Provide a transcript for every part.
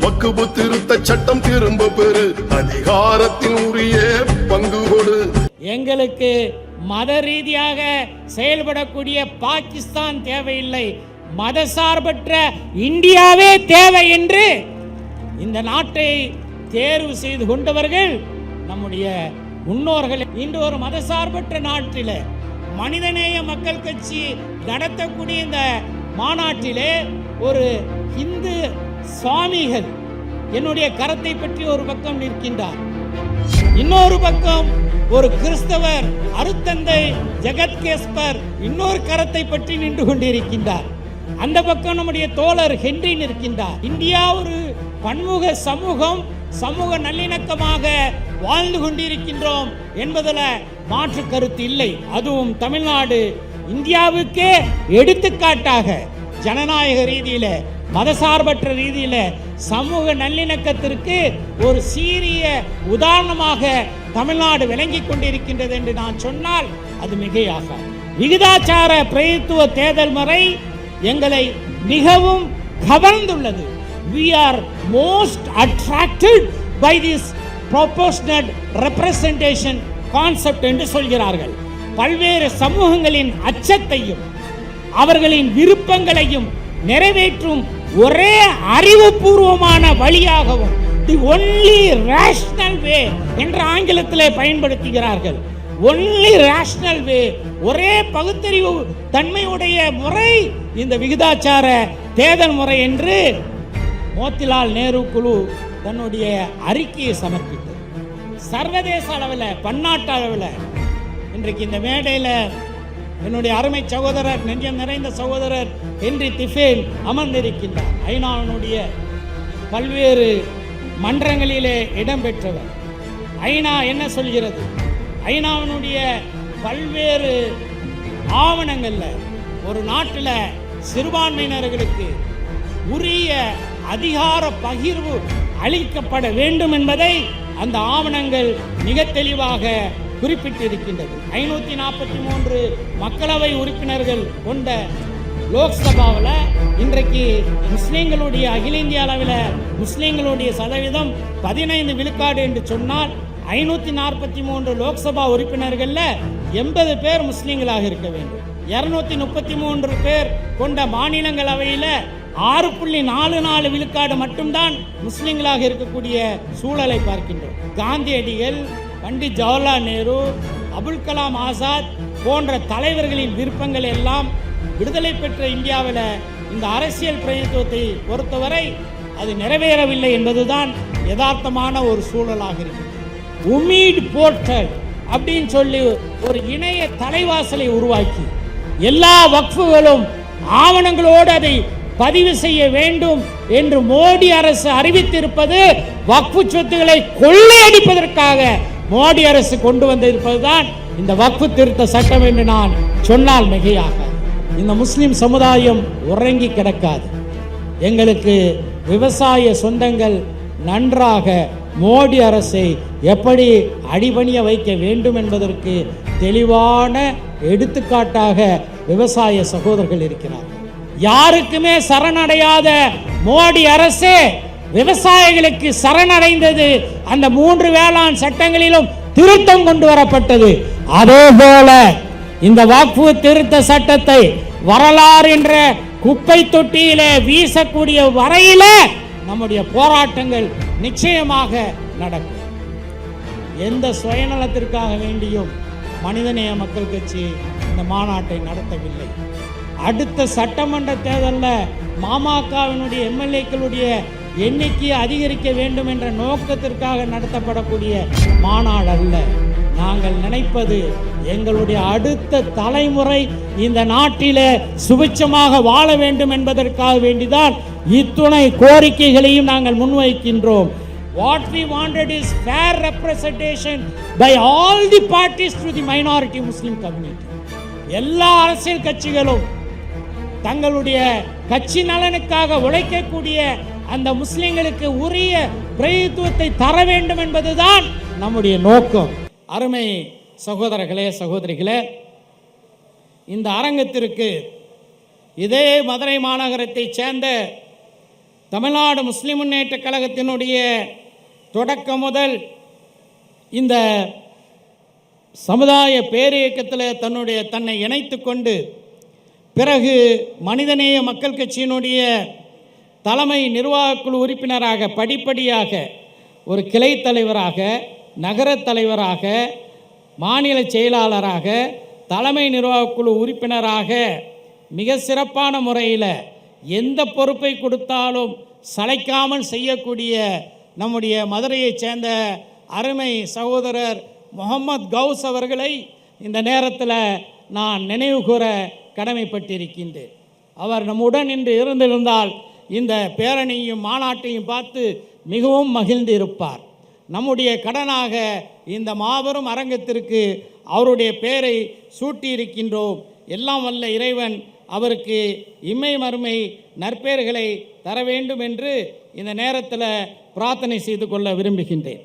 வக்குபு திருத்த சட்டம் திரும்ப பெறு, அதிகாரத்தில் உரிய பங்கு கொடு. எங்களுக்கு மத ரீதியாக செயல்படக்கூடிய பாகிஸ்தான் தேவையில்லை, மதசார்பற்ற இந்தியாவே தேவை என்று இந்த நாட்டை தேர்வு செய்து கொண்டவர்கள் நம்முடைய முன்னோர்கள். இன்று ஒரு மதசார்பற்ற நாட்டில் மனிதநேய மக்கள் கட்சி நடத்தக்கூடிய இந்த மாநாட்டிலே ஒரு இந்து சுவாமிகள் என்னுடைய கரத்தை பற்றி ஒரு பக்கம் நிற்கின்றார், இன்னொரு பக்கம் ஒரு கிறிஸ்தவர் அருத்தந்தை ஜெகத்கேஸ்பர் இன்னொரு கரத்தை பற்றி நின்று கொண்டிருக்கின்றார். அந்த பக்கம் நம்முடைய தோழர் ஹென்றி நிற்கின்றார். இந்தியா ஒரு பன்முக சமூகம், சமூக நல்லிணக்கமாக வாழ்ந்து கொண்டிருக்கின்றோம் என்பதில் மாற்று கருத்து இல்லை. அதுவும் தமிழ்நாடு இந்தியாவுக்கே எடுத்துக்காட்டாக ஜனநாயக ரீதியில, மதசார்பற்ற ரீதியில, சமூக நல்லிணக்கத்திற்கு ஒரு சீரிய உதாரணமாக தமிழ்நாடு விளங்கி கொண்டிருக்கின்றது என்று நான் சொன்னால் அது மிகையாக. விகிதாச்சார பிரதித்துவ தேர்தல் முறை எங்களை மிகவும் கவர்ந்துள்ளது. We are most attracted by this proportionate representation concept என்று சொல்கிறார்கள். பல்வேறு சமூகங்களின் அச்சத்தையும் அவர்களின் விருப்பங்களையும் நிறைவேற்றும் ஒரே அறிவுபூர்வமான வழியாகவும் the only rational way என்ற ஆங்கிலத்திலே பயன்படுத்துகிறார்கள். only rational way, ஒரே பகுத்தறிவு தன்மையுடைய முறை இந்த விகிதாச்சார தேர்தல் முறை என்று மோத்திலால் நேரு குழு தன்னுடைய அறிக்கையை சமர்ப்பித்தது. சர்வதேச அளவில், பன்னாட்டு அளவில் இன்றைக்கு இந்த மேடையில் என்னுடைய அருமை சகோதரர், நெஞ்சம் நிறைந்த சகோதரர் ஹென்றி திஃபேல் அமர்ந்திருக்கின்றார். ஐநாவினுடைய பல்வேறு மன்றங்களிலே இடம்பெற்றவர். ஐநா என்ன சொல்கிறது? ஐநாவினுடைய பல்வேறு ஆவணங்களில் ஒரு நாட்டில் சிறுபான்மையினர்களுக்கு உரிய அதிகார பகிர்வு அளிக்கப்பட வேண்டும் என்பதை அந்த ஆவணங்கள் மிக தெளிவாக குறிப்பிட்டிருக்கின்றது. 543 மக்களவை உறுப்பினர்கள் கொண்ட லோக்சபாவில் இன்றைக்கு முஸ்லீம்களுடைய அகில இந்திய அளவில் முஸ்லீம்களுடைய சதவீதம் 15 விழுக்காடு என்று சொன்னால் 543 லோக்சபா உறுப்பினர்களில் 80 பேர் முஸ்லீம்களாக இருக்க வேண்டும். 233 பேர் கொண்ட மாநிலங்களவையில் 6.44 விழுக்காடு மட்டும்தான் முஸ்லிம்களாக இருக்கக்கூடிய சூழலை பார்க்கின்றோம். காந்தியடிகள், பண்டிட் ஜவஹர்லால் நேரு, அபுல் கலாம் ஆசாத் போன்ற தலைவர்களின் விருப்பங்கள் எல்லாம் விடுதலை பெற்ற இந்தியாவில் இந்த அரசியல் பிரதிநிதித்துவத்தை பொறுத்தவரை அது நிறைவேறவில்லை என்பதுதான் யதார்த்தமான ஒரு சூழலாக இருக்கிறது. உமீட் போர்ட்டல் அப்படின்னு சொல்லி ஒரு இணைய தலைவாசலை உருவாக்கி எல்லா வக்ஃபுகளும் ஆவணங்களோடு அதை பதிவு செய்ய வேண்டும் என்று மோடி அரசு அறிவித்திருப்பது வக்ஃபு சொத்துக்களை கொள்ளையடிப்பதற்காக மோடி அரசு கொண்டு வந்திருப்பதுதான் இந்த வக்ஃபு திருத்த சட்டம் என்று நான் சொன்னால் மிகையாக. இந்த முஸ்லிம் சமுதாயம் உறங்கி கிடக்காது. எங்களுக்கு விவசாய சொந்தங்கள் நன்றாக மோடி அரசை எப்படி அடிபணிய வைக்க வேண்டும் என்பதற்கு தெளிவான எடுத்துக்காட்டாக விவசாய சகோதரர்கள் இருக்கிறார்கள். யாருக்குமே சரணடையாத மோடி அரசு விவசாயிகளுக்கு சரணடைந்தது. அந்த 3 வேளாண் சட்டங்களிலும் திருத்தம் கொண்டு வரப்பட்டது. அதே போல இந்த வக்ஃபு திருத்த சட்டத்தை வரலாறு என்ற குப்பை தொட்டியிலே வீசக்கூடிய வரையில நம்முடைய போராட்டங்கள் நிச்சயமாக நடக்கும். எந்த சுயநலத்திற்காக வேண்டியும் மனிதநேய மக்கள் கட்சி இந்த மாநாட்டை நடத்தவில்லை. அடுத்த சட்டமன்ற தேர்தலில் மாமகவினுடைய எம்எல்ஏக்களுடைய எண்ணிக்கையை அதிகரிக்க வேண்டும் என்ற நோக்கத்திற்காக நடத்தப்படக்கூடிய மாநாடு அல்ல. நாங்கள் நினைப்பது எங்களுடைய அடுத்த தலைமுறை இந்த நாட்டிலே சுபிட்சமாக வாழ வேண்டும் என்பதற்காக வேண்டிதான் இத்துணை கோரிக்கைகளையும் நாங்கள் முன்வைக்கின்றோம். What we wanted is fair representation by all the parties to the minority Muslim community. எல்லா அரசியல் கட்சிகளும் தங்களுடைய கட்சி நலனுக்காக உழைக்கக்கூடிய அந்த முஸ்லிம்களுக்கு உரிய பிரதித்துவத்தை தர வேண்டும் என்பதுதான் நம்முடைய நோக்கம். அருமை சகோதரர்களே, சகோதரிகளே, இந்த அரங்கத்திற்கு இதே மதுரை மாநகரத்தைச் சேர்ந்த தமிழ்நாடு முஸ்லிம் முன்னேற்ற கழகத்தினுடைய தொடக்கம் முதல் இந்த சமுதாய பேரியக்கத்தில் தன்னை இணைத்து கொண்டு பிறகு மனிதநேய மக்கள் கட்சியினுடைய தலைமை நிர்வாகக்குழு உறுப்பினராக படிப்படியாக ஒரு கிளை தலைவராக, நகர தலைவராக, மாநில செயலாளராக, தலைமை நிர்வாகக்குழு உறுப்பினராக மிக சிறப்பான முறையில் எந்த பொறுப்பை கொடுத்தாலும் சளைக்காமல் செய்யக்கூடிய நம்முடைய மதுரையைச் சேர்ந்த அருமை சகோதரர் முகமது கவுஸ் அவர்களை இந்த நேரத்தில் நான் நினைவு கூற கடமைப்பட்டிருக்கின்றேன். அவர் நம்முடன் இன்று இருந்திருந்தால் இந்த பேரணியும் மாநாட்டையும் பார்த்து மிகவும் மகிழ்ந்து இருப்பார். நம்முடைய கடனாக இந்த மாபெரும் அரங்கத்திற்கு அவருடைய பெயரை சூட்டியிருக்கின்றோம். எல்லாம் வல்ல இறைவன் அவருக்கு இம்மை மறுமை நற்பெயர்களை தர வேண்டும் என்று இந்த நேரத்தில் பிரார்த்தனை செய்து கொள்ள விரும்புகின்றேன்.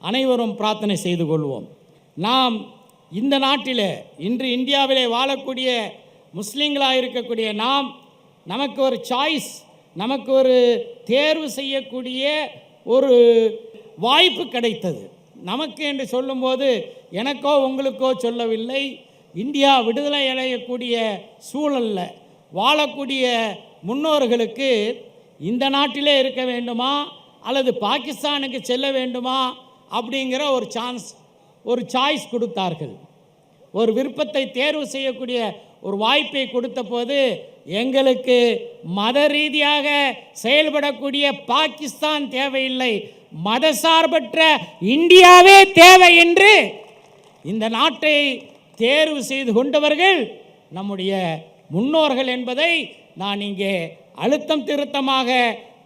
அனைவரும் பிரார்த்தனை செய்து கொள்வோம். நாம் இந்த நாட்டில் இன்று இந்தியாவிலே வாழக்கூடிய முஸ்லீம்களாக இருக்கக்கூடிய நமக்கு ஒரு சாய்ஸ், நமக்கு ஒரு தேர்வு செய்யக்கூடிய ஒரு வாய்ப்பு கிடைத்தது. நமக்கு என்று சொல்லும்போது எனக்கோ உங்களுக்கோ சொல்லவில்லை. இந்தியா விடுதலை அடையக்கூடிய சூழலில் வாழக்கூடிய முன்னோர்களுக்கு இந்த நாட்டிலே இருக்க வேண்டுமா அல்லது பாகிஸ்தானுக்கு செல்ல வேண்டுமா அப்படிங்கிற ஒரு சாய்ஸ் கொடுத்தார்கள். ஒரு விருப்பத்தை தேர்வு செய்யக்கூடிய ஒரு வாய்ப்பை கொடுத்த போது எங்களுக்கு மத ரீதியாக செயல்படக்கூடிய பாகிஸ்தான் தேவையில்லை, மதசார்பற்ற இந்தியாவே தேவை என்று இந்த நாட்டை தேர்வு செய்து கொண்டவர்கள் நம்முடைய முன்னோர்கள் என்பதை நான் இங்கே அழுத்தம் திருத்தமாக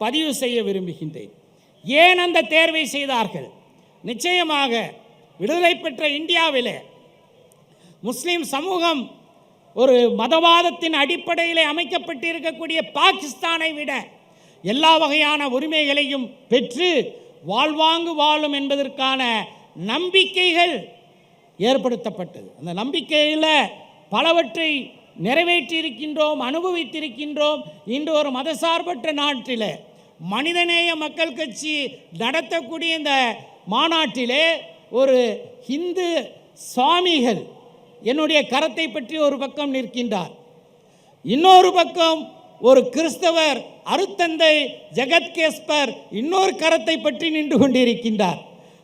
பதிவு செய்ய விரும்புகின்றேன். ஏன் அந்த தேர்வை செய்தார்கள்? நிச்சயமாக விடுதலை பெற்ற இந்தியாவில் முஸ்லிம் சமூகம் ஒரு மதவாதத்தின் அடிப்படையில் அமைக்கப்பட்டிருக்கக்கூடிய பாகிஸ்தானை விட எல்லா வகையான உரிமைகளையும் பெற்று வாழ்வாங்கு வாழும் என்பதற்கான நம்பிக்கைகள் ஏற்படுத்தப்பட்டது. அந்த நம்பிக்கையில் பலவற்றை நிறைவேற்றியிருக்கின்றோம், அனுபவித்திருக்கின்றோம். இன்று ஒரு மதசார்பற்ற நாட்டில் மனிதநேய மக்கள் கட்சி நடத்தக்கூடிய இந்த மாநாட்டிலே ஒரு ஹிந்து சுவாமிகள் என்னுடைய கரத்தை பற்றி ஒரு பக்கம் நிற்கின்றார், இன்னொரு பக்கம் ஒரு கிறிஸ்தவர் அருத்தந்தை ஜெகத்கேஸ்பர் இன்னொரு கரத்தை பற்றி நின்று கொண்டிருக்கின்றார்.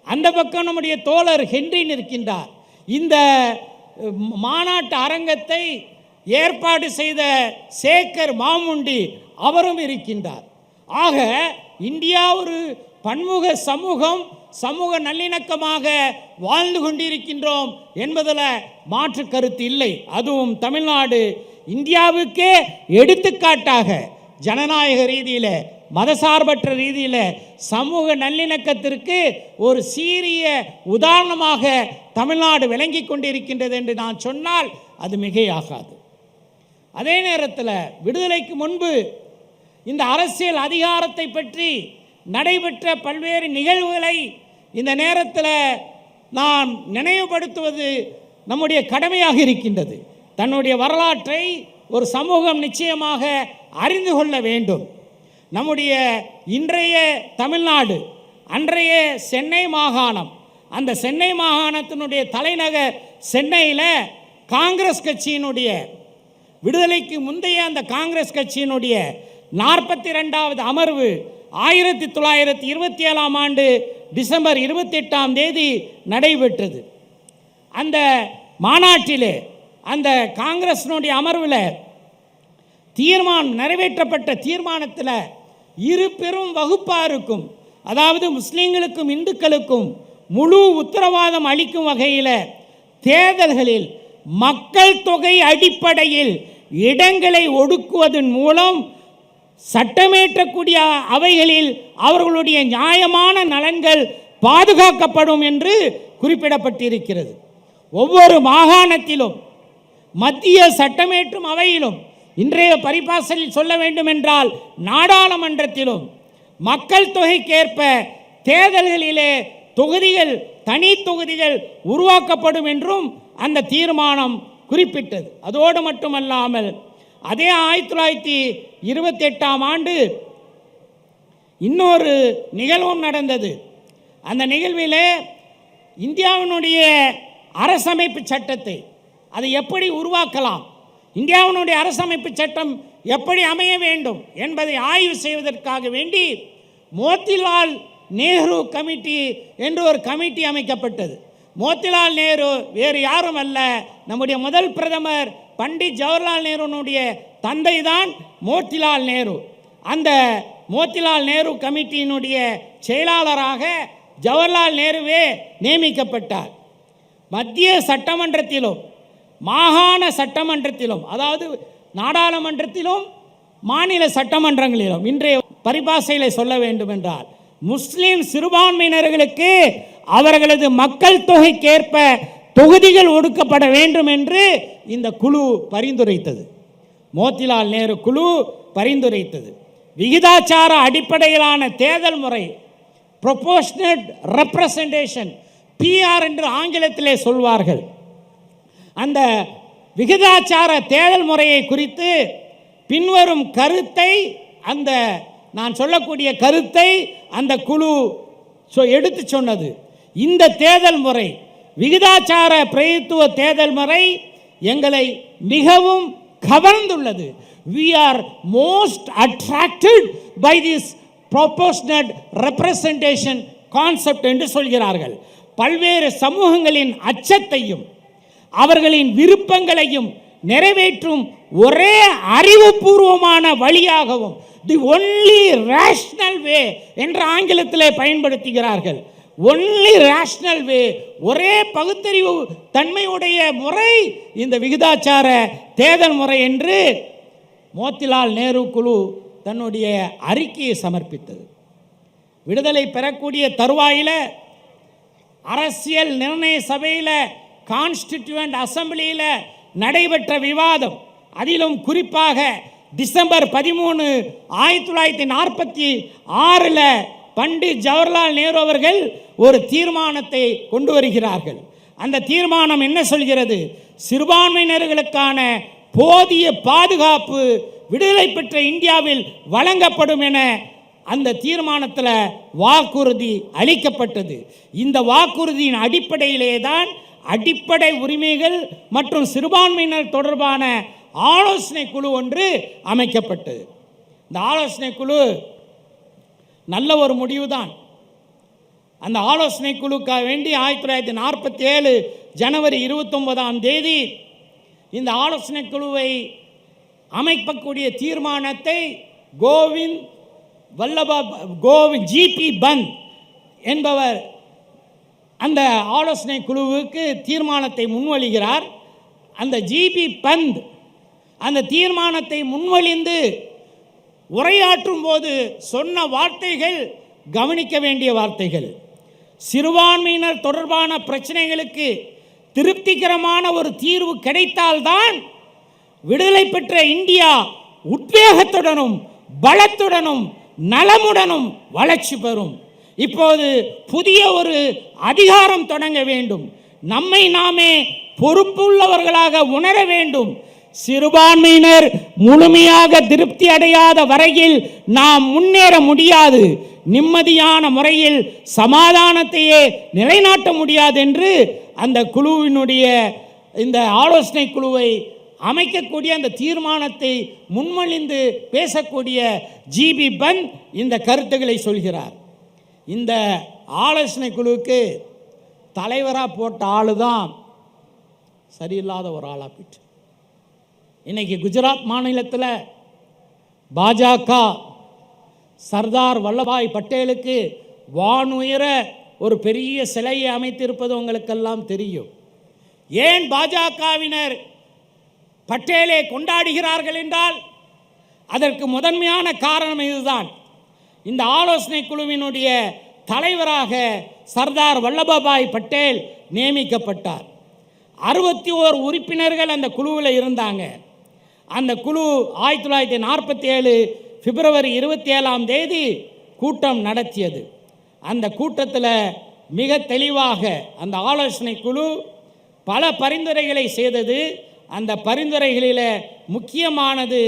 அந்த பக்கம் நம்முடைய தோழர் ஹென்றி நிற்கின்றார். இந்த மாநாட்டு அரங்கத்தை ஏற்பாடு செய்த சேகர் மாமுண்டி அவரும் இருக்கின்றார். ஆக இந்தியா ஒரு பன்முக சமூகம், சமூக நல்லிணக்கமாக வாழ்ந்து கொண்டிருக்கின்றோம் என்பதில் மாற்று கருத்து இல்லை. அதுவும் தமிழ்நாடு இந்தியாவுக்கே எடுத்துக்காட்டாக ஜனநாயக ரீதியில், மதசார்பற்ற ரீதியில் சமூக நல்லிணக்கத்திற்கு ஒரு சீரிய உதாரணமாக தமிழ்நாடு விளங்கி கொண்டிருக்கின்றது என்று நான் சொன்னால் அது மிகையாகாது. அதே நேரத்தில் விடுதலைக்கு முன்பு இந்த அரசியல் அதிகாரத்தை பற்றி நடைபெற்ற பல்வேறு நிகழ்வுகளை இந்த நேரத்தில் நான் நினைவுபடுத்துவது நம்முடைய கடமையாக இருக்கின்றது. தன்னுடைய வரலாற்றை ஒரு சமூகம் நிச்சயமாக அறிந்து கொள்ள வேண்டும். நம்முடைய இன்றைய தமிழ்நாடு, அன்றைய சென்னை மாகாணம், அந்த சென்னை மாகாணத்தினுடைய தலைநகர் சென்னையில் காங்கிரஸ் கட்சியினுடைய விடுதலைக்கு முந்தைய அந்த காங்கிரஸ் கட்சியினுடைய 42வது அமர்வு 1927ஆம் ஆண்டு டிசம்பர் 28ஆம் தேதி நடைபெற்றது. அந்த மாநாட்டிலே, அந்த காங்கிரஸினுடைய அமர்வில் நிறைவேற்றப்பட்ட தீர்மானத்தில் இரு பெரும் வகுப்பாருக்கும், அதாவது முஸ்லீம்களுக்கும் இந்துக்களுக்கும் முழு உத்தரவாதம் அளிக்கும் வகையில் தேர்தல்களில் மக்கள் தொகை அடிப்படையில் இடங்களை ஒடுக்குவதன் மூலம் சட்டமேற்றக்கூடிய அவைகளில் அவர்களுடைய நியாயமான நலன்கள் பாதுகாக்கப்படும் என்று குறிப்பிடப்பட்டிருக்கிறது. ஒவ்வொரு மாகாணத்திலும், மத்திய சட்டமேற்றும் அவையிலும், இன்றைய பரிபாசலில் சொல்ல வேண்டும் என்றால் நாடாளுமன்றத்திலும் மக்கள் தொகைக்கேற்ப தேர்தல்களிலே தொகுதிகள், தனி தொகுதிகள் உருவாக்கப்படும் என்றும் அந்த தீர்மானம் குறிப்பிட்டது. அதோடு மட்டுமல்லாமல் அதே 1928ஆம் ஆண்டு இன்னொரு நிகழ்வும் நடந்தது. அந்த நிகழ்விலே இந்தியாவினுடைய அரசமைப்பு சட்டத்தை அதை எப்படி உருவாக்கலாம், இந்தியாவினுடைய அரசமைப்பு சட்டம் எப்படி அமைய வேண்டும் என்பதை ஆய்வு செய்வதற்காக வேண்டி மோத்திலால் நேரு கமிட்டி என்று ஒரு கமிட்டி அமைக்கப்பட்டது. மோத்திலால் நேரு வேறு யாரும் அல்ல, நம்முடைய முதல் பிரதமர் பண்டிட் ஜவஹர்லால் நேருனுடைய தந்தை தான் மோத்திலால் நேரு. அந்த மோத்திலால் நேரு கமிட்டியினுடைய செயலாளராக ஜவஹர்லால் நேருவே நியமிக்கப்பட்டார். மத்திய சட்டமன்றத்திலும் மாகாண சட்டமன்றத்திலும், அதாவது நாடாளுமன்றத்திலும் மாநில சட்டமன்றங்களிலும், இன்றைய பரிபாஷையில் சொல்ல வேண்டும் என்றால் முஸ்லிம் சிறுபான்மையினர்களுக்கு அவர்களது மக்கள் தொகைக்கேற்ப தொகுதிகள் ஒதுக்கப்பட வேண்டும் என்று இந்த குழு பரிந்துரைத்தது. மோத்திலால் நேரு குழு பரிந்துரைத்தது. விகிதாச்சார அடிப்படையிலான தேர்தல் முறை, ப்ரொபோர்ஷனல் ரெப்ரசன்டேஷன், பிஆர் என்று ஆங்கிலத்திலே சொல்வார்கள். அந்த விகிதாச்சார தேர்தல் முறையை குறித்து பின்வரும் கருத்தை, அந்த நான் சொல்லக்கூடிய கருத்தை அந்த குழு எடுத்து சொன்னது. இந்த தேர்தல் முறை, விகிதாச்சார பிரதித்துவ தேர்தல் முறை எங்களை மிகவும் கவர்ந்துள்ளது. We are most attracted by this proportionate representation concept என்று சொல்கிறார்கள். பல்வேறு சமூகங்களின் அச்சத்தையும் அவர்களின் விருப்பங்களையும் நிறைவேற்றும் ஒரே அறிவுபூர்வமான வழியாகவும், தி ஒன்லி ரேஷனல் வே என்று ஆங்கிலத்திலே பயன்படுத்துகிறார்கள். ஒன்லி ரேஷனல் வே, ஒரே பகுத்தறிவு தன்மையுடைய முறை இந்த விகிதாச்சார தேர்தல் முறை என்று மோத்திலால் நேரு குழு தன்னுடைய அறிக்கையை சமர்ப்பித்தது. விடுதலை பெறக்கூடிய தருவாயில் அரசியல் நிர்ணய சபையில், கான்ஸ்டிடியூவன்ட் அசம்பிளியில் நடைபெற்ற விவாதம், அதிலும் குறிப்பாக டிசம்பர் 13, 1946 பண்டிட் ஜவஹர்லால் நேரு அவர்கள் ஒரு தீர்மானத்தை கொண்டு வருகிறார்கள். அந்த தீர்மானம் என்ன சொல்கிறது? சிறுபான்மையினர்களுக்கான போதிய பாதுகாப்பு விடுதலை பெற்ற இந்தியாவில் வழங்கப்படும் என அந்த தீர்மானத்தில் வாக்குறுதி அளிக்கப்பட்டது. இந்த வாக்குறுதியின் அடிப்படையிலே தான் அடிப்படை உரிமைகள் மற்றும் சிறுபான்மையினர் தொடர்பான ஆலோசனை குழு ஒன்று அமைக்கப்பட்டது. இந்த ஆலோசனை குழு நல்ல ஒரு முடிவு தான். அந்த ஆலோசனை குழுக்காக வேண்டி 1947 ஜனவரி 29 இந்த ஆலோசனை குழுவை அமைக்கக்கூடிய தீர்மானத்தை கோவிந்த் ஜிபி பந்த் என்பவர் அந்த ஆலோசனை குழுவுக்கு தீர்மானத்தை முன்வழிகிறார். அந்த ஜிபி பந்த் அந்த தீர்மானத்தை முன்வழிந்து உரையாற்றும் போது சொன்ன வார்த்தைகள் கவனிக்க வேண்டிய வார்த்தைகள். சிறுபான்மையினர் தொடர்பான பிரச்சனைகளுக்கு திருப்திகரமான ஒரு தீர்வு கிடைத்தால்தான் விடுதலை பெற்ற இந்தியா உத்வேகத்துடனும் பலத்துடனும் நலமுடனும் வளர்ச்சி பெறும். இப்போது புதிய ஒரு அதிகாரம் தொடங்க வேண்டும். நம்மை நாமே பொறுப்புள்ளவர்களாக உணர வேண்டும். சிறுபான்மையினர் முழுமையாக திருப்தி அடையாத வரையில் நாம் முன்னேற முடியாது. நிம்மதியான முறையில் சமாதானத்தையே நிலைநாட்ட முடியாது என்று அந்த குழுவினுடைய, இந்த ஆலோசனை குழுவை அமைக்கக்கூடிய அந்த தீர்மானத்தை முன்மொழிந்து பேசக்கூடிய ஜிபி பந்த் இந்த கருத்துக்களை சொல்கிறார். இந்த ஆலோசனை குழுவுக்கு தலைவராக போட்ட ஆளு தான் சரியில்லாத ஒரு ஆளாக போயிட்டு. இன்னைக்கு குஜராத் மாநிலத்தில் பாஜக சர்தார் வல்லபாய் பட்டேலுக்கு வானுயர ஒரு பெரிய சிலையை அமைத்திருப்பது உங்களுக்கெல்லாம் தெரியும். ஏன் பாஜகவினர் பட்டேலை கொண்டாடுகிறார்கள் என்றால் அதற்கு முதன்மையான காரணம் இதுதான். இந்த ஆலோசனை குழுவினுடைய தலைவராக சர்தார் வல்லபாய் பட்டேல் நியமிக்கப்பட்டார். 61 உறுப்பினர்கள் அந்த குழுவில் இருந்தாங்க. அந்த குழு 1947 பிப்ரவரி 27 கூட்டம் நடத்தியது. அந்த கூட்டத்தில் மிக தெளிவாக அந்த ஆலோசனை குழு பல பரிந்துரைகளை செய்தது. அந்த பரிந்துரைகளில் முக்கியமானது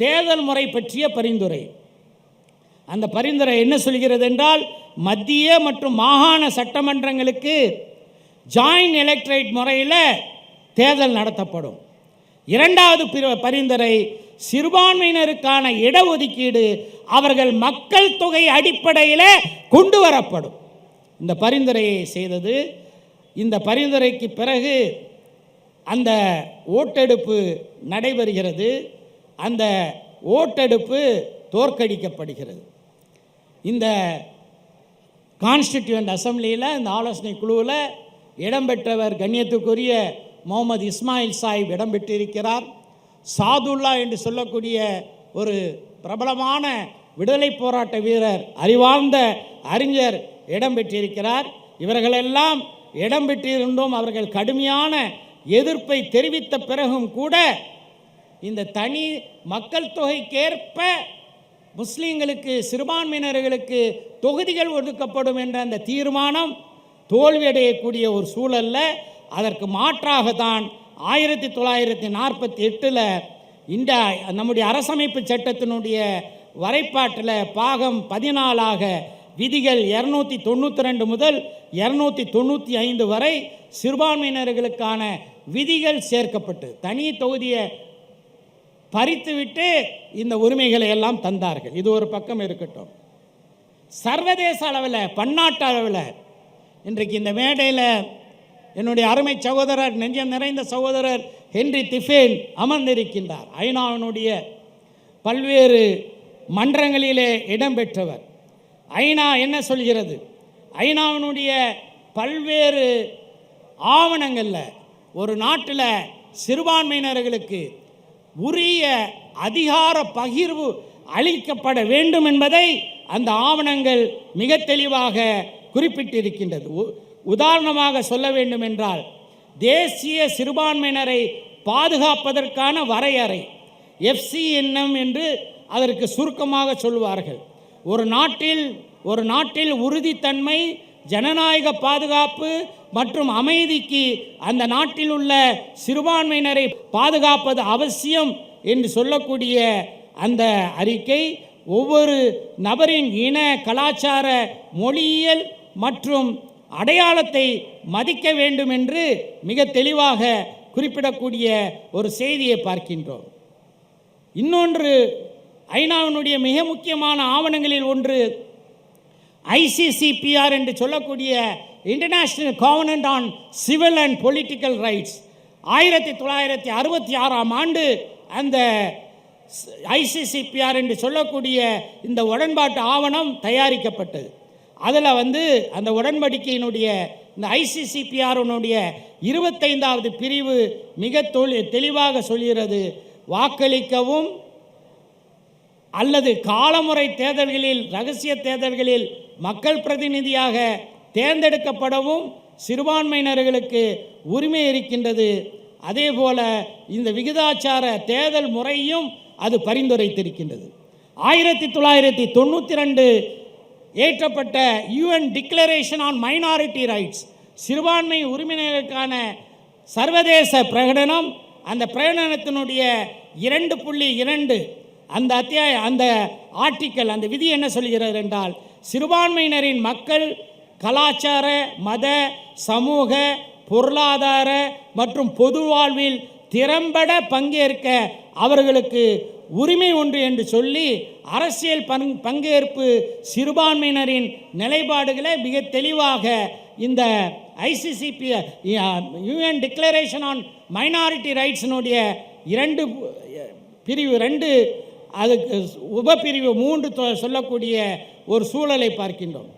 தேர்தல் முறை பற்றிய பரிந்துரை. அந்த பரிந்துரை என்ன சொல்கிறது என்றால், மத்திய மற்றும் மாகாண சட்டமன்றங்களுக்கு ஜாயின்ட் எலெக்டரேட் முறையில் தேர்தல் நடத்தப்படும். இரண்டாவது பரிந்துரை, சிறுபான்மையினருக்கான இடஒதுக்கீடு அவர்கள் மக்கள் தொகை அடிப்படையில் கொண்டு வரப்படும். இந்த பரிந்துரையை செய்தது. இந்த பரிந்துரைக்கு பிறகு அந்த ஓட்டெடுப்பு நடைபெறுகிறது. அந்த ஓட்டெடுப்பு தோற்கடிக்கப்படுகிறது. இந்த கான்ஸ்டிடியூண்ட் அசம்பிளியில், இந்த ஆலோசனை குழுவில் இடம்பெற்றவர் கண்ணியத்துக்குரிய முகமது இஸ்மாயில் சாஹிப் இடம்பெற்றிருக்கிறார். சாதுல்லா என்று சொல்லக்கூடிய ஒரு பிரபலமான விடுதலை போராட்ட வீரர், அறிவார்ந்த அறிஞர் இடம்பெற்றிருக்கிறார். இவர்களெல்லாம் இடம்பெற்றிருந்தும் அவர்கள் கடுமையான எதிர்ப்பை தெரிவித்த பிறகும் கூட இந்த தனி மக்கள் தொகைக்கேற்ப முஸ்லீம்களுக்கு, சிறுபான்மையினர்களுக்கு தொகுதிகள் ஒதுக்கப்படும் என்ற அந்த தீர்மானம் தோல்வியடையக்கூடிய ஒரு சூழலில் அதற்கு மாற்றாக தான் 1948 இந்த நம்முடைய அரசமைப்பு சட்டத்தினுடைய வரைபாட்டில் பாகம் 14ஆக விதிகள் 292 முதல் 295 வரை சிறுபான்மையினர்களுக்கான விதிகள் சேர்க்கப்பட்டு தனி தொகுதியை பறித்துவிட்டு இந்த உரிமைகளை எல்லாம் தந்தார்கள். இது ஒரு பக்கம் இருக்கட்டும். சர்வதேச அளவில், பன்னாட்டு அளவில் இன்றைக்கு இந்த மேடையில் என்னுடைய அருமை சகோதரர், நெஞ்சம் நிறைந்த சகோதரர் ஹென்றி திஃபேன் அமர்ந்திருக்கின்றார். ஐநாவினுடைய பல்வேறு மன்றங்களிலே இடம்பெற்றவர். ஐநா என்ன சொல்கிறது? ஐநாவினுடைய பல்வேறு ஆவணங்களில் ஒரு நாட்டில் சிறுபான்மையினர்களுக்கு உரிய அதிகார பகிர்வு அளிக்கப்பட வேண்டும் என்பதை அந்த ஆவணங்கள் மிக தெளிவாக குறிப்பிட்டிருக்கின்றது. உதாரணமாக சொல்ல வேண்டும் என்றால், தேசிய சிறுபான்மையினரை பாதுகாப்பதற்கான வரையறை FCNM என்று அதற்கு சுருக்கமாக சொல்வார்கள். ஒரு நாட்டில் உறுதித்தன்மை, ஜனநாயக பாதுகாப்பு மற்றும் அமைதிக்கு அந்த நாட்டில் உள்ள சிறுபான்மையினரை பாதுகாப்பது அவசியம் என்று சொல்லக்கூடிய அந்த அறிக்கை ஒவ்வொரு நபரின் இன, கலாச்சார, மொழியியல் மற்றும் அடையாளத்தை மதிக்க வேண்டும் என்று மிக தெளிவாக குறிப்பிடக்கூடிய ஒரு செய்தியை பார்க்கின்றோம். இன்னொன்று, ஐநாவினுடைய மிக முக்கியமான ஆவணங்களில் ஒன்று ICCPR என்று சொல்லக்கூடிய international covenant on civil and political rights. 1966ஆம் ஆண்டு அந்த ICCPR என்று சொல்லக்கூடிய இந்த உடன்பாட்டு ஆவணம் தயாரிக்கப்பட்டது. அதில் அந்த உடன்படிக்கையினுடைய இந்த ICCPRனுடைய 25வது பிரிவு மிக தெளிவாக சொல்கிறது, வாக்களிக்கவும் அல்லது காலமுறை தேர்தல்களில், ரகசிய தேர்தல்களில் மக்கள் பிரதிநிதியாக தேர்ந்தெடுக்கப்படவும் சிறுபான்மையினர்களுக்கு உரிமை இருக்கின்றது. அதே போல இந்த விகிதாச்சார தேர்தல் முறையும் அது பரிந்துரைத்திருக்கின்றது. 1992 ஏற்றப்பட்ட UN declaration on minority rights, சிறுபான்மை உரிமையினருக்கான சர்வதேச பிரகடனம், அந்த பிரகடனத்தினுடைய 2.2 அந்த ஆர்டிக்கல், அந்த விதி என்ன சொல்கிறது என்றால், சிறுபான்மையினரின் மக்கள் கலாச்சார, மத, சமூக, பொருளாதார மற்றும் பொது வாழ்வில் திறம்பட பங்கேற்க அவர்களுக்கு உரிமை உண்டு என்று சொல்லி அரசியல் பங்கேற்பு சிறுபான்மையினரின் நிலைப்பாடுகளை மிக தெளிவாக இந்த ICCPR UN declaration on minority ரைட்ஸினுடைய 2 பிரிவு 2 அதுக்கு உபப்பிரிவு 3 சொல்லக்கூடிய ஒரு சூழலை பார்க்கின்றோம்.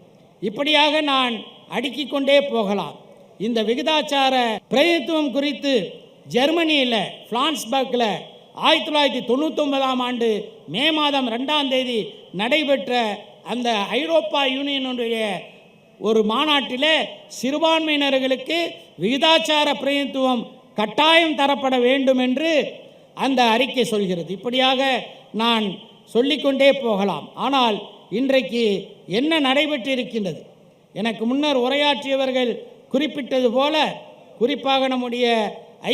இப்படியாக நான் அடுக்கிக் கொண்டே போகலாம். இந்த விகிதாச்சார பிரதிநிதித்துவம் குறித்து ஜெர்மனியில் பிளான்ஸ்பர்க்கில் 1999ஆம் ஆண்டு மே மாதம் 2ஆம் தேதி நடைபெற்ற அந்த ஐரோப்பா யூனியனுடைய ஒரு மாநாட்டில் சிறுபான்மையினர்களுக்கு விகிதாச்சார பிரதிநிதித்துவம் கட்டாயம் தரப்பட வேண்டும் என்று அந்த அறிக்கை சொல்கிறது. இப்படியாக நான் சொல்லிக்கொண்டே போகலாம். ஆனால் இன்றைக்கு என்ன நடைபெற்றிருக்கின்றது? எனக்கு முன்னர் உரையாற்றியவர்கள் குறிப்பிட்டது போல, குறிப்பாக நம்முடைய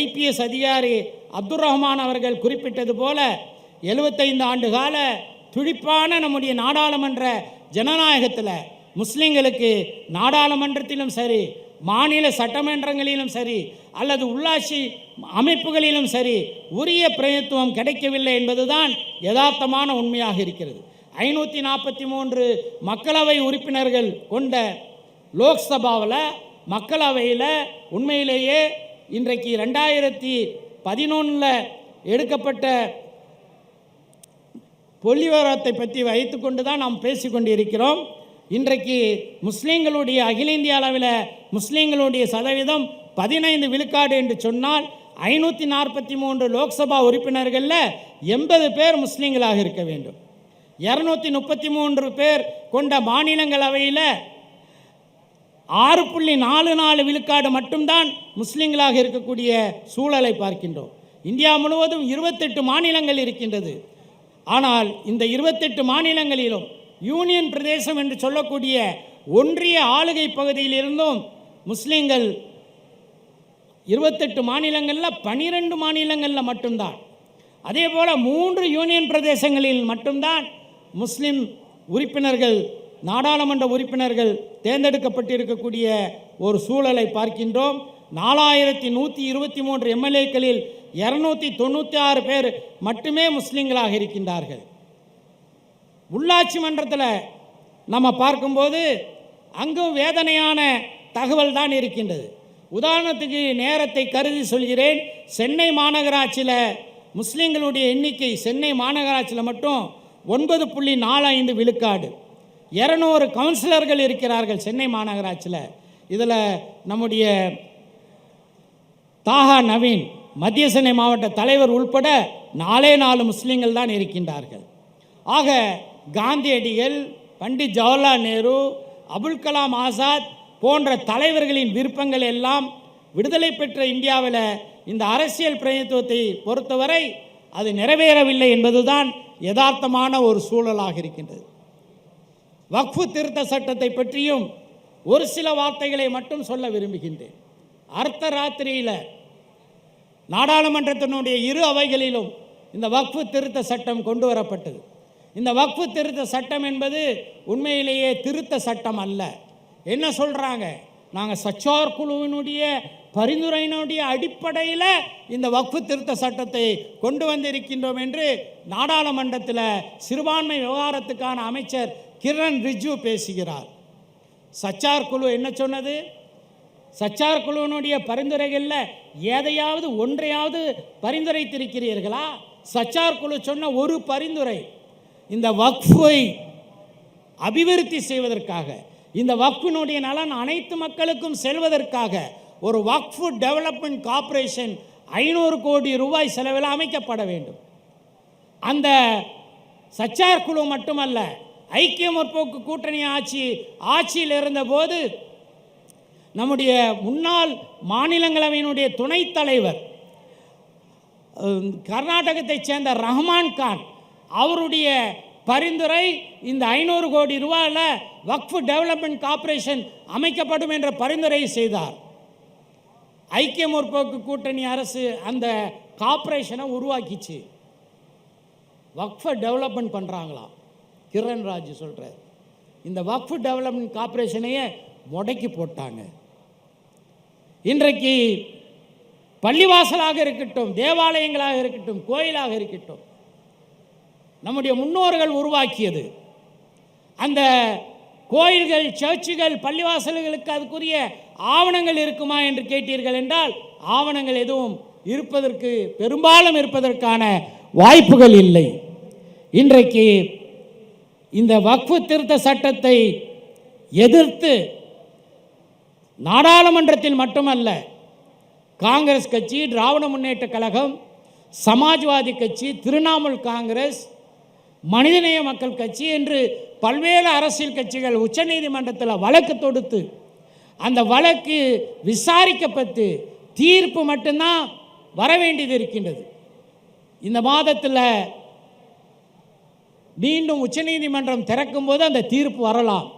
IPS அதிகாரி அப்துல் ரஹ்மான் அவர்கள் குறிப்பிட்டது போல, 75 ஆண்டு கால துடிப்பான நம்முடைய நாடாளுமன்ற ஜனநாயகத்தில் முஸ்லீம்களுக்கு நாடாளுமன்றத்திலும் சரி, மாநில சட்டமன்றங்களிலும் சரி, அல்லது உள்ளாட்சி அமைப்புகளிலும் சரி உரிய பிரதித்துவம் கிடைக்கவில்லை என்பதுதான் யதார்த்தமான உண்மையாக இருக்கிறது. 543 மக்களவை உறுப்பினர்கள் கொண்ட லோக்சபாவில், மக்களவையில் உண்மையிலேயே இன்றைக்கு 2011 எடுக்கப்பட்ட பொலிவரத்தை பற்றி வைத்துக்கொண்டு தான் நாம் பேசிக்கொண்டிருக்கிறோம். இன்றைக்கு முஸ்லீம்களுடைய அகில இந்திய அளவில் முஸ்லீம்களுடைய சதவீதம் 15 விழுக்காடு என்று சொன்னால் 543 லோக்சபா உறுப்பினர்களில் 80 பேர் முஸ்லீம்களாக இருக்க வேண்டும். 233 பேர் கொண்ட மாநிலங்களவையில் 6.44 விழுக்காடு மட்டும்தான் முஸ்லீம்களாக இருக்கக்கூடிய சூழலை பார்க்கின்றோம். இந்தியா முழுவதும் 28 மாநிலங்கள் இருக்கின்றது. ஆனால் இந்த 28 மாநிலங்களிலும் யூனியன் பிரதேசம் என்று சொல்லக்கூடிய ஒன்றிய ஆளுகை பகுதியிலிருந்தும் முஸ்லீம்கள் 28 மாநிலங்களில் 12 மாநிலங்களில் மட்டும்தான், அதே போல் 3 யூனியன் பிரதேசங்களில் மட்டும்தான் முஸ்லீம் உறுப்பினர்கள், நாடாளுமன்ற உறுப்பினர்கள் தேர்ந்தெடுக்கப்பட்டிருக்கக்கூடிய ஒரு சூழலை பார்க்கின்றோம். 4123 எம்எல்ஏக்களில் 296 பேர் மட்டுமே முஸ்லீம்களாக இருக்கின்றார்கள். உள்ளாட்சி மன்றத்தில் நம்ம பார்க்கும்போது அங்கும் வேதனையான தகவல் தான் இருக்கின்றது. உதாரணத்துக்கு நேரத்தை கருதி சொல்கிறேன். சென்னை மாநகராட்சியில் முஸ்லீம்களுடைய எண்ணிக்கை சென்னை மாநகராட்சியில் மட்டும் 9.45 விழுக்காடு. 200 கவுன்சிலர்கள் இருக்கிறார்கள் சென்னை மாநகராட்சியில். இதில் நம்முடைய தாஹா நவீன் மத்திய சென்னை மாவட்ட தலைவர் உள்பட 4 முஸ்லீம்கள் தான் இருக்கின்றார்கள். ஆக காந்தியடிகள், பண்டிட் ஜவஹர்லால் நேரு, அபுல் கலாம் ஆசாத் போன்ற தலைவர்களின் விருப்பங்கள் எல்லாம் விடுதலை பெற்ற இந்தியாவில் இந்த அரசியல் பிரதிநிதித்துவத்தை பொறுத்தவரை அது நிறைவேறவில்லை என்பதுதான் யதார்த்தமான ஒரு சூழலாக இருக்கின்றது. வக்ஃபு திருத்த சட்டத்தை பற்றியும் ஒரு சில வார்த்தைகளை மட்டும் சொல்ல விரும்புகின்றேன். அர்த்த ராத்திரியில் நாடாளுமன்றத்தினுடைய 2 அவைகளிலும் இந்த வக்ஃபு திருத்த சட்டம் கொண்டு வரப்பட்டது. இந்த வக்ஃபு திருத்த சட்டம் என்பது உண்மையிலேயே திருத்த சட்டம் அல்ல. என்ன சொல்கிறாங்க, நாங்கள் சச்சார் குழுவினுடைய பரிந்துரையினுடைய அடிப்படையில் இந்த வக்ஃபு திருத்த சட்டத்தை கொண்டு வந்திருக்கின்றோம் என்று நாடாளுமன்றத்தில் சிறுபான்மை விவகாரத்துக்கான அமைச்சர் கிரண் ரிஜிஜு பேசுகிறார். சச்சார் குழு என்ன சொன்னது? சச்சார் குழுவினுடைய பரிந்துரைகளில் எதையாவது ஒன்றையாவது பரிந்துரைத்திருக்கிறீர்களா? சச்சார் குழு சொன்ன ஒரு பரிந்துரை, இந்த வக்ஃபை அபிவிருத்தி செய்வதற்காக, இந்த வக்ஃபினுடைய நலன் அனைத்து மக்களுக்கும் செல்வதற்காக ஒரு வக்ஃபு டெவலப்மெண்ட் கார்ப்பரேஷன் 500 கோடி ரூபாய் செலவில் அமைக்கப்பட வேண்டும். அந்த சச்சார் குழு மட்டுமல்ல, ஐக்கிய முற்போக்கு கூட்டணி ஆட்சியில் இருந்தபோது நம்முடைய முன்னாள் மாநிலங்களவையினுடைய துணைத் தலைவர் கர்நாடகத்தைச் சேர்ந்த ரஹ்மான் கான் அவருடைய பரிந்துரை இந்த 500 கோடி ரூபாயில் வக்ஃபு டெவலப்மெண்ட் கார்ப்பரேஷன் அமைக்கப்படும் என்ற பரிந்துரை செய்தார். ஐக்கிய முற்போக்கு கூட்டணி அரசு அந்த கார்ப்பரேஷனை உருவாக்கிச்சு. வக்ஃபை டெவலப்மெண்ட் பண்ணுறாங்களாம். கிரண் ராஜு சொல்கிறார், இந்த வக்ஃபு டெவலப்மெண்ட் கார்ப்பரேஷனையே முடக்கி போட்டாங்க. இன்றைக்கு பள்ளிவாசலாக இருக்கட்டும், தேவாலயங்களாக இருக்கட்டும், கோயிலாக இருக்கட்டும், நம்முடைய முன்னோர்கள் உருவாக்கியது. அந்த கோயில்கள், சர்ச்சுகள், பள்ளிவாசல்களுக்கு அதுக்குரிய ஆவணங்கள் இருக்குமா என்று கேட்டீர்கள் என்றால் ஆவணங்கள் எதுவும் பெரும்பாலும் இருப்பதற்கான வாய்ப்புகள் இல்லை. இன்றைக்கு இந்த வக்ஃபு திருத்த சட்டத்தை எதிர்த்து நாடாளுமன்றத்தில் மட்டுமல்ல, காங்கிரஸ் கட்சி, திராவிட முன்னேற்ற கழகம், சமாஜ்வாதி கட்சி, திரிணாமுல் காங்கிரஸ், மனிதநேய மக்கள் கட்சி என்று பல்வேறு அரசியல் கட்சிகள் உச்சநீதிமன்றத்தில் வழக்கு தொடுத்து அந்த வழக்கு விசாரிக்கப்பட்டு தீர்ப்பு மட்டும்தான் வர வேண்டியது இருக்கின்றது. இந்த மாதத்தில் மீண்டும் உச்சநீதிமன்றம் திறக்கும் போது அந்த தீர்ப்பு வரலாம்.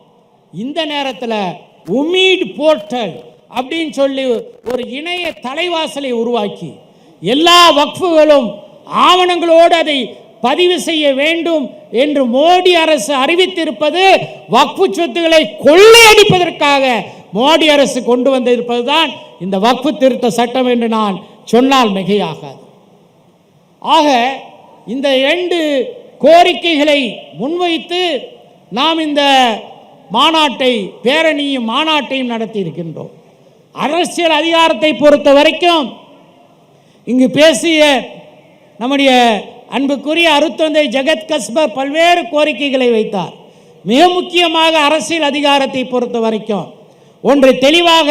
இந்த நேரத்தில் உமீட் போர்ட்டல் அப்படின்னு சொல்லி ஒரு இணைய தலைவாசலை உருவாக்கி எல்லா வக்ஃபுகளும் ஆவணங்களோடு அதை பதிவு செய்ய வேண்டும் என்று மோடி அரசு அறிவித்திருப்பது வக்ஃபு சொத்துக்களை கொள்ளையடிப்பதற்காக மோடி அரசு கொண்டு வந்திருப்பதுதான் இந்த வக்ஃபு திருத்த சட்டம் என்று நான் சொன்னால் மிகையாகாது. ஆக இந்த 2 கோரிக்கைகளை முன்வைத்து நாம் இந்த மாநாட்டை, பேரணியும் மாநாட்டையும் நடத்தி இருக்கின்றோம். அரசியல் அதிகாரத்தை பொறுத்த வரைக்கும் இங்கு பேசிய நம்முடைய அன்புக்குரிய அருத்தந்தை ஜெகத் கஸ்பர் பல்வேறு கோரிக்கைகளை வைத்தார். மிக முக்கியமாக அரசியல் அதிகாரத்தை பொறுத்த வரைக்கும் ஒன்றை தெளிவாக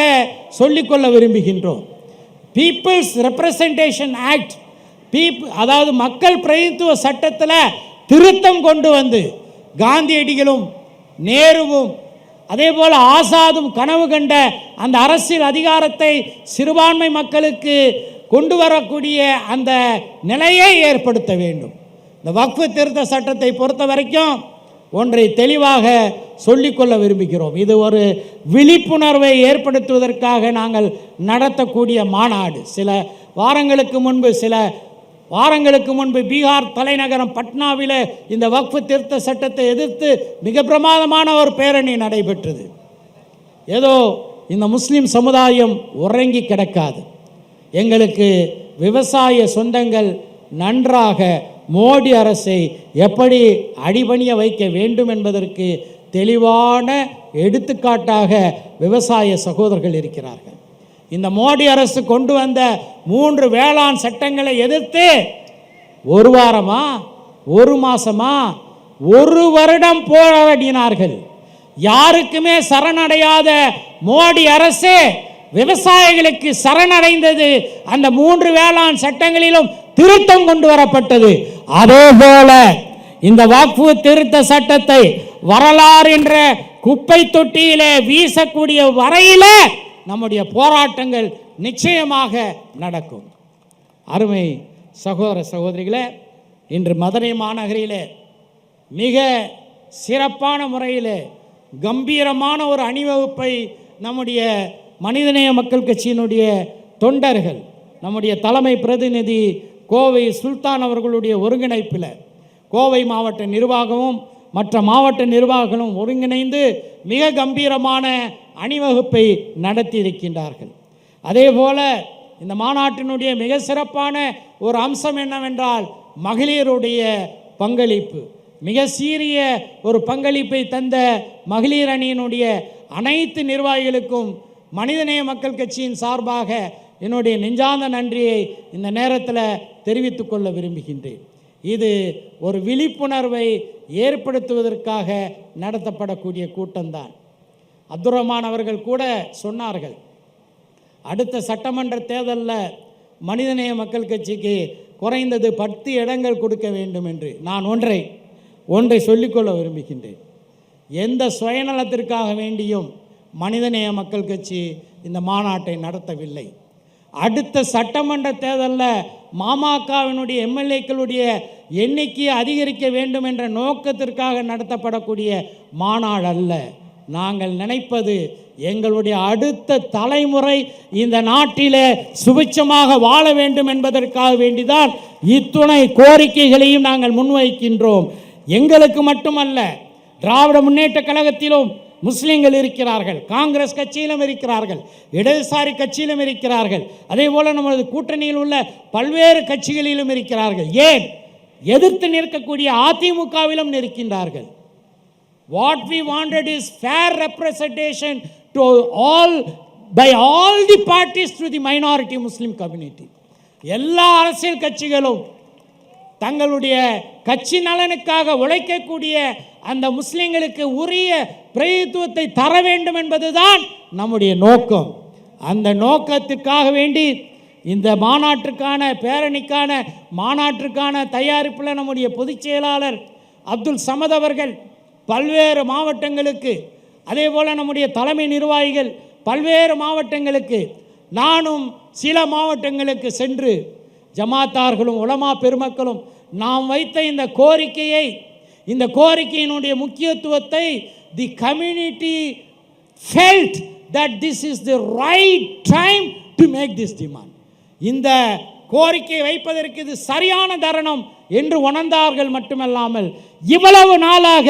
சொல்லிக்கொள்ள விரும்புகின்றோம். பீப்புள்ஸ் ரெப்ரசன்டேஷன் ஆக்ட், அதாவது மக்கள் பிரதிநிதித்துவ சட்டத்தில் திருத்தம் கொண்டு வந்து காந்தியடிகளும் நேருவும் அதே போல் ஆசாதும் கனவு கண்ட அந்த அரசியல் அதிகாரத்தை சிறுபான்மை மக்களுக்கு கொண்டு வரக்கூடிய அந்த நிலையை ஏற்படுத்த வேண்டும். இந்த வக்ஃபு திருத்த சட்டத்தை பொறுத்த வரைக்கும் ஒன்றை தெளிவாக சொல்லிக்கொள்ள விரும்புகிறோம். இது ஒரு விழிப்புணர்வை ஏற்படுத்துவதற்காக நாங்கள் நடத்தக்கூடிய மாநாடு. சில வாரங்களுக்கு முன்பு பீகார் தலைநகரம் பட்னாவில் இந்த வக்ஃபு திருத்த சட்டத்தை எதிர்த்து மிக பிரமாதமான ஒரு பேரணி நடைபெற்றது. ஏதோ இந்த முஸ்லீம் சமுதாயம் உறங்கி கிடக்காது. எங்களுக்கு விவசாய சொந்தங்கள் நன்றாக மோடி அரசை எப்படி அடிபணிய வைக்க வேண்டும் என்பதற்கு தெளிவான எடுத்துக்காட்டாக விவசாய சகோதரர்கள் இருக்கிறார்கள். இந்த மோடி அரசு கொண்டு வந்த 3 வேளாண் சட்டங்களை எதிர்த்து 1 வாரமா, 1 மாசமா, 1 வருடம் போராடினார்கள். யாருக்குமே சரணடையாத மோடி அரசு விவசாயிகளுக்கு சரணடைந்தது. அந்த 3 வேளாண் சட்டங்களிலும் திருத்தம் கொண்டு வரப்பட்டது. அதே போல இந்த வக்ஃபு திருத்த சட்டத்தை வரலாறு என்ற குப்பை தொட்டியிலே வீசக்கூடிய வரையில நம்முடைய போராட்டங்கள் நிச்சயமாக நடக்கும். அருமை சகோதர சகோதரிகளே, இன்று மதுரை மாநகரிலே மிக சிறப்பான முறையில் கம்பீரமான ஒரு அணிவகுப்பை நம்முடைய மனிதநேய மக்கள் கட்சியினுடைய தொண்டர்கள், நம்முடைய தலைமை பிரதிநிதி கோவை சுல்தான் அவர்களுடைய ஒருங்கிணைப்பில் கோவை மாவட்ட நிர்வாகமும் மற்ற மாவட்ட நிர்வாகங்களும் ஒருங்கிணைந்து மிக கம்பீரமான அணிவகுப்பை நடத்தி இருக்கின்றார்கள். அதே போல இந்த மாநாட்டினுடைய மிக சிறப்பான ஒரு அம்சம் என்னவென்றால் மகளிருடைய பங்களிப்பு. மிக சீரிய ஒரு பங்களிப்பை தந்த மகளிர் அணியினுடைய அனைத்து நிர்வாகிகளுக்கும் மனிதநேய மக்கள் கட்சியின் சார்பாக என்னுடைய நெஞ்சார்ந்த நன்றியை இந்த நேரத்தில் தெரிவித்துக் கொள்ள விரும்புகின்றேன். இது ஒரு விழிப்புணர்வை ஏற்படுத்துவதற்காக நடத்தப்படக்கூடிய கூட்டம்தான். அப்துல் ரஹ்மான் அவர்கள் கூட சொன்னார்கள், அடுத்த சட்டமன்ற தேர்தலில் மனிதநேய மக்கள் கட்சிக்கு குறைந்தது 10 இடங்கள் கொடுக்க வேண்டும் என்று. நான் ஒன்றை சொல்லிக்கொள்ள விரும்புகின்றேன். எந்த சுயநலத்திற்காக வேண்டியும் மனிதநேய மக்கள் கட்சி இந்த மாநாட்டை நடத்தவில்லை. அடுத்த சட்டமன்ற தேர்தலில் மாமகவினுடைய எம்எல்ஏக்களுடைய எண்ணிக்கையை அதிகரிக்க வேண்டும் என்ற நோக்கத்திற்காக நடத்தப்படக்கூடிய மாநாடு அல்ல. நாங்கள் நினைப்பது எங்களுடைய அடுத்த தலைமுறை இந்த நாட்டிலே சுபிட்சமாக வாழ வேண்டும் என்பதற்காக வேண்டிதான் இத்துணை கோரிக்கைகளையும் நாங்கள் முன்வைக்கின்றோம். எங்களுக்கு மட்டுமல்ல, திராவிட முன்னேற்ற கழகத்திலும் முஸ்லீம்கள் இருக்கிறார்கள், காங்கிரஸ் கட்சியிலும் இருக்கிறார்கள், இடதுசாரி கட்சியிலும் இருக்கிறார்கள், அதே போல நமது கூட்டணியில் உள்ள பல்வேறு கட்சிகளிலும் இருக்கிறார்கள். ஏன் எதிர்த்து நிற்கக்கூடிய அதிமுகவிலும் இருக்கின்றார்கள். What we wanted is fair representation to all by all the parties to the minority Muslim community. எல்லா அரசியல் கட்சிகளும் தங்களுடைய கட்சி நலனுக்காக உழைக்கக்கூடிய அந்த முஸ்லிம்களுக்கு உரிய பிரதிநிதித்துவத்தை தர வேண்டும் என்பதுதான் நம்முடைய நோக்கம். அந்த நோக்கத்திற்காக வேண்டி இந்த மாநாட்டிற்கான பேரணிக்கான மாநாட்டிற்கான தயாரிப்பில் நம்முடைய பொதுச் செயலாளர் அப்துல் சமத் அவர்கள் பல்வேறு மாவட்டங்களுக்கு, அதே போல் நம்முடைய தலைமை நிர்வாகிகள் பல்வேறு மாவட்டங்களுக்கு, நானும் சில மாவட்டங்களுக்கு சென்று ஜமாத்தார்களும் உலமா பெருமக்களும் நாம் வைத்த இந்த கோரிக்கையினுடைய முக்கியத்துவத்தை the community felt that this is the right time to make this demand. இந்த கோரிக்கை வைப்பதற்கு இது சரியான தருணம் என்று உணர்ந்தார்கள். மட்டுமல்லாமல் இவ்வளவு நாளாக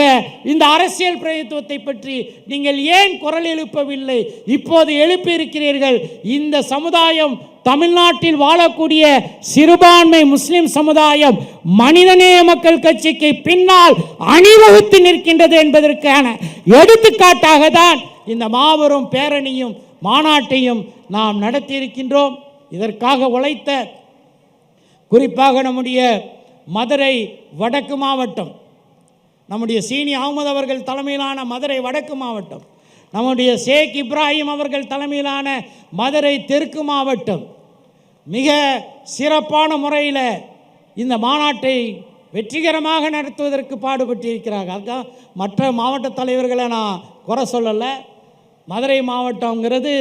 இந்த அரசியல் பிரதித்துவத்தை பற்றி நீங்கள் ஏன் குரல் எழுப்பவில்லை? இப்போது எழுப்பியிருக்கிறீர்கள். இந்த சமுதாயம், தமிழ்நாட்டில் வாழக்கூடிய சிறுபான்மை முஸ்லிம் சமுதாயம் மனிதநேய மக்கள் கட்சிக்கு பின்னால் அணிவகுத்து நிற்கின்றது என்பதற்கான எடுத்துக்காட்டாக தான் இந்த மாபெரும் பேரணியும் மாநாட்டையும் நாம் நடத்தியிருக்கின்றோம். இதற்காக உழைத்த குறிப்பாக நம்முடைய மதுரை வடக்கு மாவட்டம், நம்முடைய சீனி அகமது அவர்கள் தலைமையிலான மதுரை வடக்கு மாவட்டம், நம்முடைய ஷேக் இப்ராஹிம் அவர்கள் தலைமையிலான மதுரை தெற்கு மாவட்டம் மிக சிறப்பான முறையில் இந்த மாநாட்டை வெற்றிகரமாக நடத்துவதற்கு பாடுபட்டிருக்கிறார்கள். அதுக்காக மற்ற மாவட்ட தலைவர்களை நான் குறை சொல்லலை. மதுரை மாவட்டங்கிறது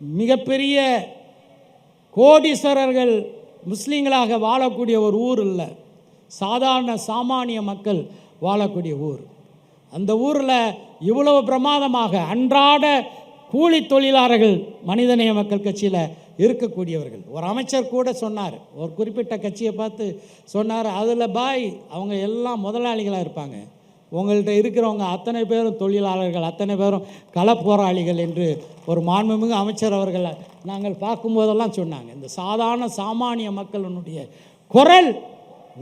மிகப்பெரிய கோடீஸ்வரர்கள் முஸ்லீம்களாக வாழக்கூடிய ஒரு ஊர் இல்லை, சாதாரண சாமானிய மக்கள் வாழக்கூடிய ஊர். அந்த ஊரில் இவ்வளவு பிரமாதமாக அன்றாட கூலி தொழிலாளர்கள் மனிதநேய மக்கள் கட்சியில் இருக்கக்கூடியவர்கள். ஒரு அமைச்சர் கூட சொன்னார், ஒரு குறிப்பிட்ட கட்சியை பார்த்து சொன்னார், அதில் பாய் அவங்க எல்லாம் முதலாளிகளாக இருப்பாங்க, உங்கள்கிட்ட இருக்கிறவங்க அத்தனை பேரும் தொழிலாளர்கள், அத்தனை பேரும் களப்போராளிகள் என்று ஒரு மாண்புமிகு அமைச்சர் அவர்களை நாங்கள் பார்க்கும்போதெல்லாம் சொன்னாங்க. இந்த சாதாரண சாமானிய மக்களினுடைய குரல்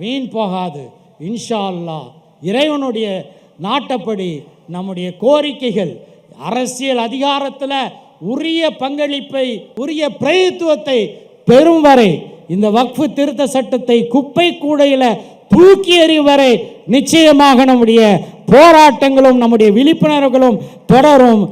வீண் போகாது. இன்ஷா அல்லாஹ் இறைவனுடைய நாட்டப்படி நம்முடைய கோரிக்கைகள் அரசியல் அதிகாரத்தில் உரிய பங்களிப்பை, உரிய பிரதித்துவத்தை பெறும் வரை, இந்த வக்ஃபு திருத்த சட்டத்தை குப்பை கூடையில் தூக்கி எறியும் வரை நிச்சயமாக நம்முடைய போராட்டங்களும் நம்முடைய விழிப்புணர்வுகளும் தொடரும்.